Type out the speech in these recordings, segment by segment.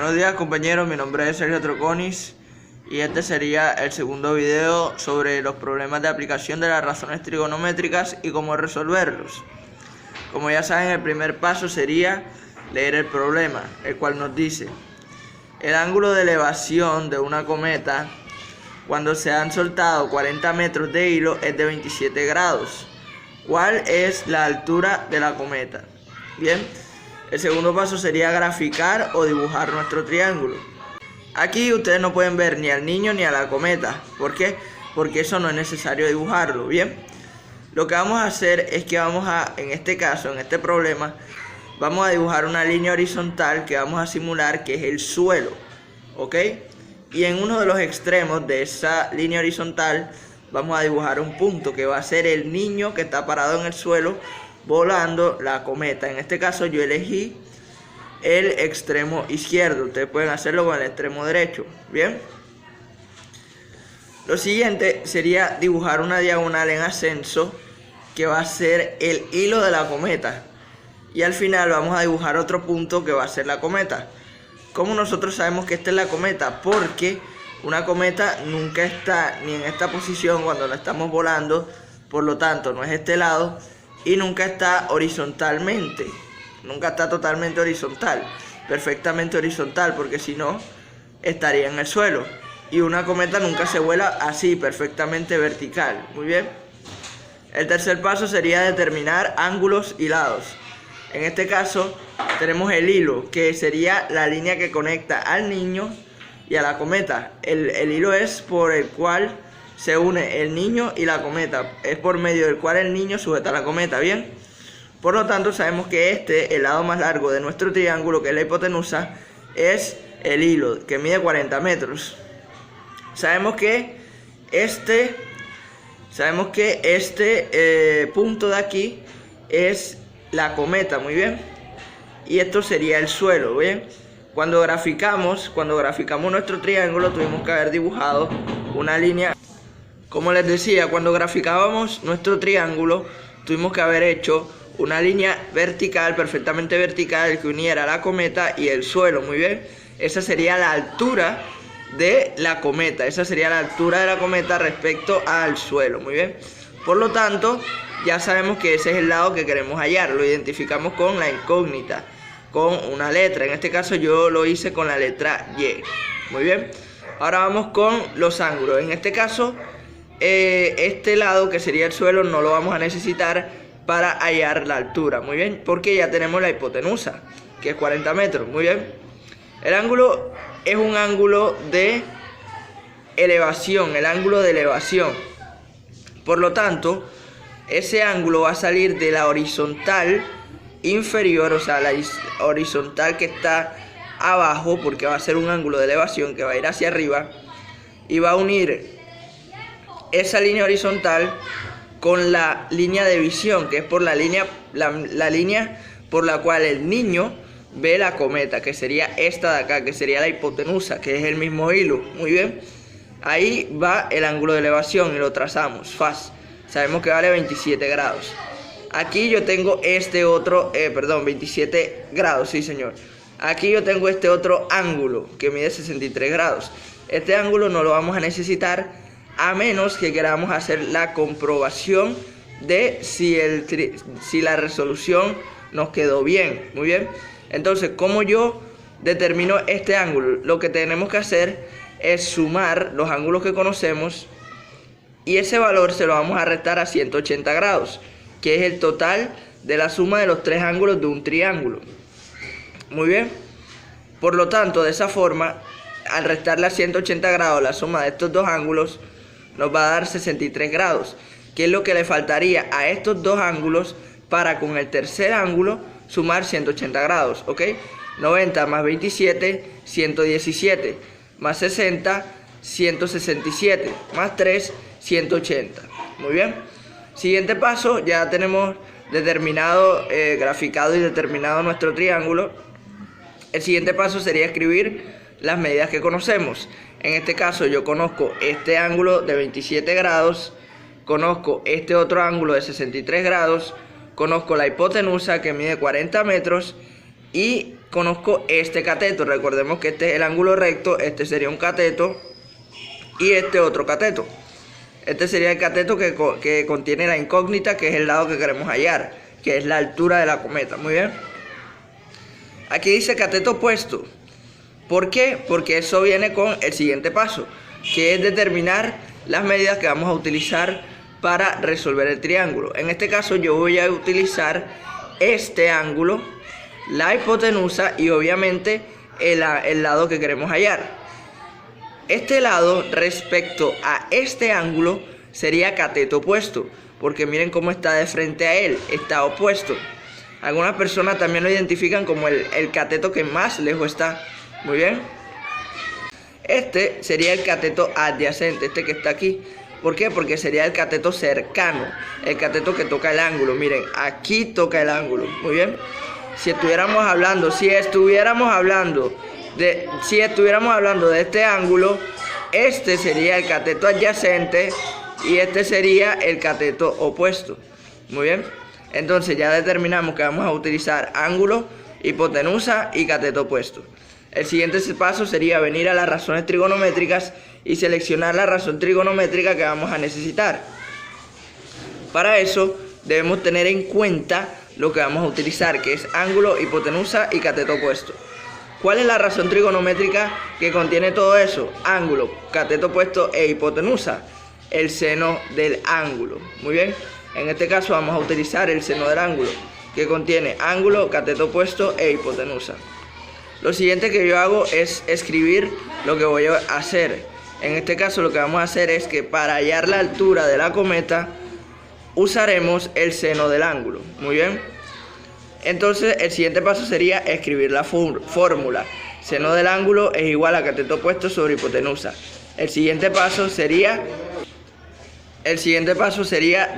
Buenos días compañeros, mi nombre es Sergio Troconis y este sería el segundo video sobre los problemas de aplicación de las razones trigonométricas y cómo resolverlos. Como ya saben, el primer paso sería leer el problema, el cual nos dice: el ángulo de elevación de una cometa cuando se han soltado 40 metros de hilo es de 27 grados. ¿Cuál es la altura de la cometa? Bien, el segundo paso sería graficar o dibujar nuestro triángulo. Aquí ustedes no pueden ver ni al niño ni a la cometa. ¿Por qué? Porque eso no es necesario dibujarlo. Bien, lo que vamos a hacer es que en este caso, en este problema, vamos a dibujar una línea horizontal que vamos a simular que es el suelo, ¿ok? Y en uno de los extremos de esa línea horizontal vamos a dibujar un punto que va a ser el niño que está parado en el suelo volando la cometa. En este caso yo elegí el extremo izquierdo, ustedes pueden hacerlo con el extremo derecho. Bien, lo siguiente sería dibujar una diagonal en ascenso que va a ser el hilo de la cometa, y al final vamos a dibujar otro punto que va a ser la cometa. ¿Cómo nosotros sabemos que esta es la cometa? Porque una cometa nunca está ni en esta posición cuando la estamos volando, por lo tanto no es este lado, y nunca está horizontalmente, nunca está totalmente horizontal, perfectamente horizontal, porque si no estaría en el suelo, y una cometa nunca se vuela así, perfectamente vertical. Muy bien, el tercer paso sería determinar ángulos y lados. En este caso tenemos el hilo, que sería la línea que conecta al niño y a la cometa. El hilo es por el cual se une el niño y la cometa, es por medio del cual el niño sujeta la cometa. Bien, por lo tanto sabemos que el lado más largo de nuestro triángulo, que es la hipotenusa, es el hilo, que mide 40 metros. Sabemos que este punto de aquí es la cometa. Muy bien, y esto sería el suelo. Bien, cuando graficamos nuestro triángulo tuvimos que haber dibujado una línea. Como les decía, cuando graficábamos nuestro triángulo tuvimos que haber hecho una línea vertical, perfectamente vertical, que uniera la cometa y el suelo. Muy bien, esa sería la altura de la cometa, respecto al suelo. Muy bien, por lo tanto ya sabemos que ese es el lado que queremos hallar. Lo identificamos con la incógnita, con una letra. En este caso yo lo hice con la letra Y. Muy bien, ahora vamos con los ángulos. En este caso este lado, que sería el suelo, no lo vamos a necesitar para hallar la altura. Muy bien, porque ya tenemos la hipotenusa, que es 40 metros. Muy bien, el ángulo es un ángulo de elevación, por lo tanto ese ángulo va a salir de la horizontal inferior, o sea, la horizontal que está abajo, porque va a ser un ángulo de elevación que va a ir hacia arriba y va a unir esa línea horizontal con la línea de visión, que es por la línea por la cual el niño ve la cometa, que sería esta de acá, que sería la hipotenusa, que es el mismo hilo. Muy bien, ahí va el ángulo de elevación y lo trazamos. Sabemos que vale 27 grados. Aquí yo tengo 27 grados, sí señor. Aquí yo tengo este otro ángulo que mide 63 grados. Este ángulo no lo vamos a necesitar a menos que queramos hacer la comprobación de si la resolución nos quedó bien. Muy bien, entonces, ¿cómo yo determino este ángulo? Lo que tenemos que hacer es sumar los ángulos que conocemos, y ese valor se lo vamos a restar a 180 grados, que es el total de la suma de los tres ángulos de un triángulo. Muy bien, por lo tanto, de esa forma, al restarle a 180 grados la suma de estos dos ángulos, nos va a dar 63 grados, que es lo que le faltaría a estos dos ángulos para con el tercer ángulo sumar 180 grados, ¿ok? 90 más 27, 117, más 60, 167, más 3, 180. Muy bien, siguiente paso, ya tenemos determinado, graficado y determinado nuestro triángulo. El siguiente paso sería escribir las medidas que conocemos. En este caso yo conozco este ángulo de 27 grados, conozco este otro ángulo de 63 grados, conozco la hipotenusa que mide 40 metros y conozco este cateto. Recordemos que este es el ángulo recto, este sería un cateto y este otro cateto. Este sería el cateto que contiene la incógnita, que es el lado que queremos hallar, que es la altura de la cometa. Muy bien. Aquí dice cateto opuesto. ¿Por qué? Porque eso viene con el siguiente paso, que es determinar las medidas que vamos a utilizar para resolver el triángulo. En este caso yo voy a utilizar este ángulo, la hipotenusa y obviamente el lado que queremos hallar. Este lado respecto a este ángulo sería cateto opuesto, porque miren cómo está de frente a él, está opuesto. Algunas personas también lo identifican como el cateto que más lejos está. Muy bien. Este sería el cateto adyacente, este que está aquí. ¿Por qué? Porque sería el cateto cercano, el cateto que toca el ángulo. Miren, aquí toca el ángulo. Muy bien. Si estuviéramos hablando de este ángulo, este sería el cateto adyacente y este sería el cateto opuesto. Muy bien. Entonces ya determinamos que vamos a utilizar ángulo, hipotenusa y cateto opuesto. El siguiente paso sería venir a las razones trigonométricas y seleccionar la razón trigonométrica que vamos a necesitar. Para eso debemos tener en cuenta lo que vamos a utilizar, que es ángulo, hipotenusa y cateto opuesto. ¿Cuál es la razón trigonométrica que contiene todo eso? Ángulo, cateto opuesto e hipotenusa. El seno del ángulo. Muy bien. En este caso vamos a utilizar el seno del ángulo, que contiene ángulo, cateto opuesto e hipotenusa. Lo siguiente que yo hago es escribir lo que voy a hacer. En este caso lo que vamos a hacer es que para hallar la altura de la cometa usaremos el seno del ángulo. Muy bien. Entonces el siguiente paso sería escribir la fórmula. Seno del ángulo es igual a cateto opuesto sobre hipotenusa. El siguiente paso sería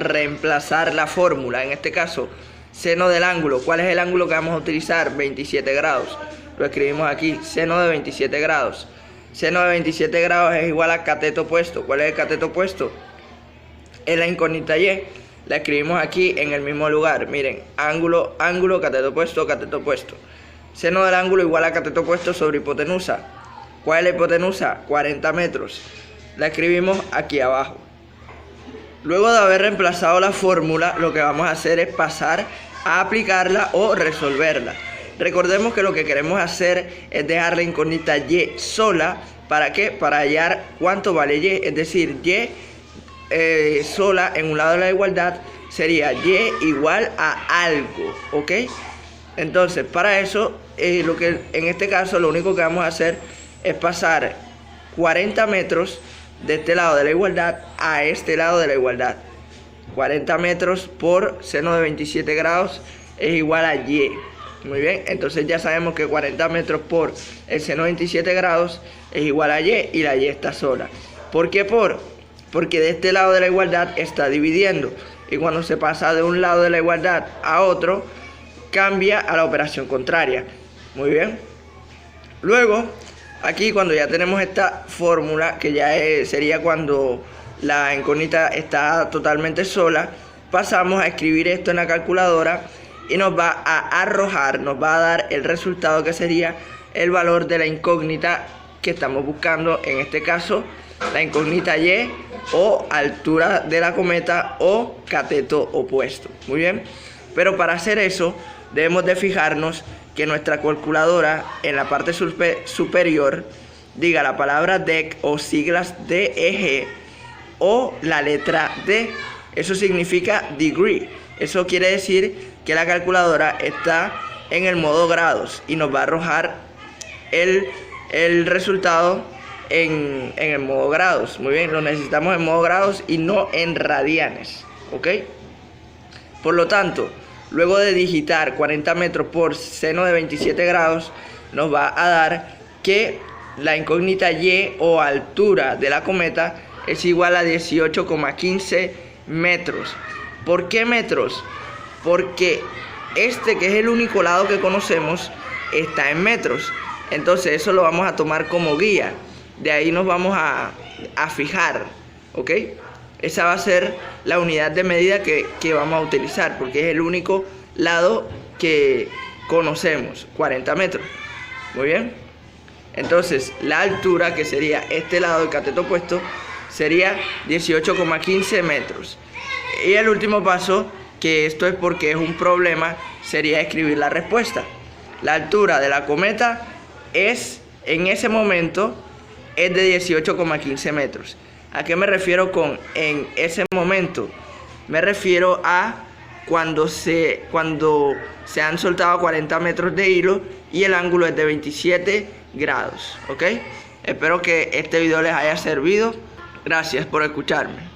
reemplazar la fórmula. En este caso, seno del ángulo. ¿Cuál es el ángulo que vamos a utilizar? 27 grados. Lo escribimos aquí, seno de 27 grados. Seno de 27 grados es igual a cateto opuesto. ¿Cuál es el cateto opuesto? Es la incógnita y. La escribimos aquí en el mismo lugar. Miren, ángulo, cateto opuesto, cateto opuesto. Seno del ángulo igual a cateto opuesto sobre hipotenusa. ¿Cuál es la hipotenusa? 40 metros. La escribimos aquí abajo. Luego de haber reemplazado la fórmula, lo que vamos a hacer es pasar a aplicarla o resolverla. Recordemos que lo que queremos hacer es dejar la incógnita y sola. ¿Para qué? Para hallar cuánto vale y, es decir, y sola en un lado de la igualdad sería y igual a algo, ¿ok? Entonces, para eso, en este caso, lo único que vamos a hacer es pasar 40 metros de este lado de la igualdad a este lado de la igualdad. 40 metros por seno de 27 grados es igual a y. Muy bien, entonces ya sabemos que 40 metros por el seno de 27 grados es igual a y la y está sola. ¿Por qué por? Porque de este lado de la igualdad está dividiendo. Y cuando se pasa de un lado de la igualdad a otro, cambia a la operación contraria. Muy bien. Luego, aquí cuando ya tenemos esta fórmula, que ya sería cuando la incógnita está totalmente sola, pasamos a escribir esto en la calculadora y nos va a arrojar, nos va a dar el resultado que sería el valor de la incógnita que estamos buscando. En este caso, la incógnita y o altura de la cometa o cateto opuesto. Muy bien. Pero para hacer eso debemos de fijarnos que nuestra calculadora en la parte superior diga la palabra DEC o siglas DEG o la letra D. Eso significa degree. Eso quiere decir que la calculadora está en el modo grados y nos va a arrojar el resultado en el modo grados. Muy bien, lo necesitamos en modo grados y no en radianes, ¿ok? Por lo tanto, luego de digitar 40 metros por seno de 27 grados, nos va a dar que la incógnita y o altura de la cometa es igual a 18,15 metros. ¿Por qué metros? Porque este, que es el único lado que conocemos, está en metros. Entonces eso lo vamos a tomar como guía. De ahí nos vamos a fijar, ¿ok? Esa va a ser la unidad de medida que vamos a utilizar, porque es el único lado que conocemos, 40 metros. Muy bien. Entonces, la altura, que sería este lado del cateto opuesto, sería 18,15 metros. Y el último paso, que esto es porque es un problema, sería escribir la respuesta. La altura de la cometa es, en ese momento, es de 18,15 metros. ¿A qué me refiero con en ese momento? Me refiero a cuando se han soltado 40 metros de hilo y el ángulo es de 27 grados. ¿Ok? Espero que este video les haya servido. Gracias por escucharme.